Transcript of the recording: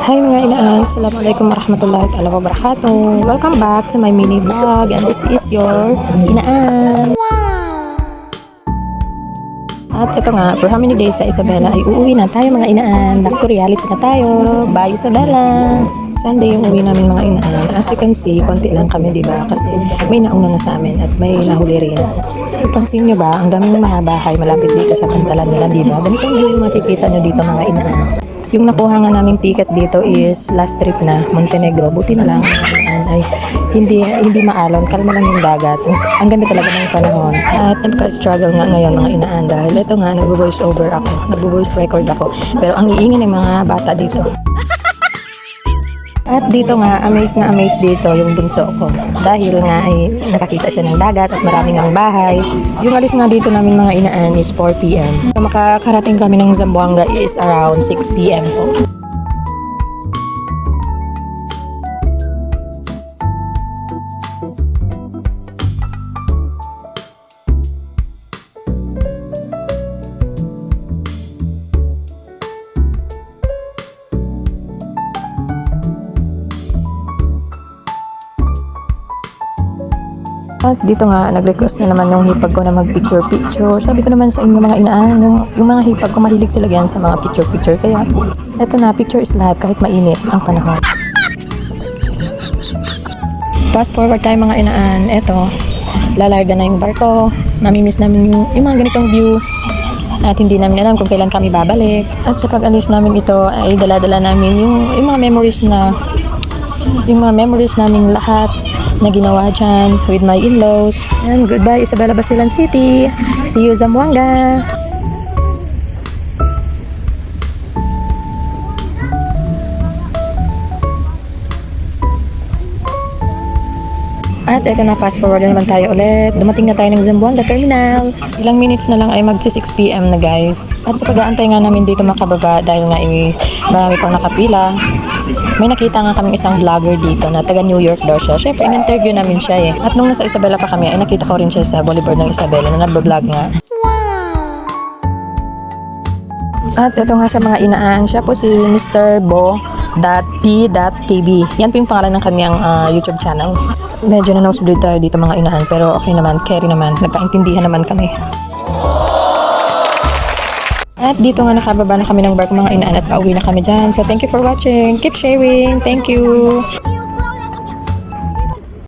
Hi mga inaan, Assalamualaikum warahmatullahi ta'ala wabarakatuh. Welcome back to my mini vlog and this is your inaan. At ito nga, for how many days sa Isabela ay uuwi na tayo mga inaan. Back to reality na tayo. Bye Isabela! Sunday yung uwi namin mga inaan. As you can see, konti lang kami diba? Kasi may nauna na sa amin at may nahuli rin. Ipansin nyo ba, ang daming mga bahay malapit dito sa pantalan nila diba? Ganito yung makikita nyo dito mga inaan. Yung nakuha nga naming ticket dito is last trip na Montenegro. Buti na lang ay hindi maalon, kalma lang yung dagat. Ang ganda talaga ng panahon. At nagka-struggle nga ngayon mga inaan dahil ito nga nagvo-voice over ako, nagvo-voice record ako. Pero ang iingay ng mga bata dito. At dito nga, amazed na amazed dito yung bunso ko. Dahil nga ay nakakita siya ng dagat at maraming ang bahay. Yung alis nga dito namin mga inaan is 4 p.m. So, makakarating kami ng Zamboanga is around 6 p.m. po. At dito nga, nag-request na naman yung hipag ko na mag-picture-picture. Sabi ko naman sa inyo mga inaan, yung mga hipag ko mahilig talaga yan sa mga picture-picture. Kaya, eto na, picture is life kahit mainit ang panahon. Fast forward tayo mga inaan. Eto, lalarga na yung barko. Mamimiss namin yung mga ganitong view. At hindi namin alam kung kailan kami babalik. At sa pag-alis namin ito, ay dala-dala namin yung mga memories namin lahat na ginawa dyan with my in-laws. And goodbye Isabela Basilan City. See you Zamboanga. At eto na, fast forward na naman tayo ulit. Dumating na tayo ng Zamboanga Terminal. Ilang minutes na lang ay magsi 6 p.m. na guys. At sa pag-aantay nga namin dito makababa dahil nga marami pang nakapila. May nakita nga kami isang vlogger dito na taga New York daw siya. Siyempre, in-interview namin siya eh. At nung nasa Isabela pa kami, ay nakita ko rin siya sa Boulevard ng Isabela na nag-vlog nga. At ito nga sa mga inaan, siya po si Mr. Bo.p.tv. Yan po yung pangalan ng kanyang YouTube channel. Medyo na nosebleed tayo dito mga inaan, pero okay naman, carry naman. Nagkaintindihan naman kami. At dito nga nakababa na kami ng barko mga inaan at pauwi na kami dyan. So thank you for watching. Keep sharing. Thank you.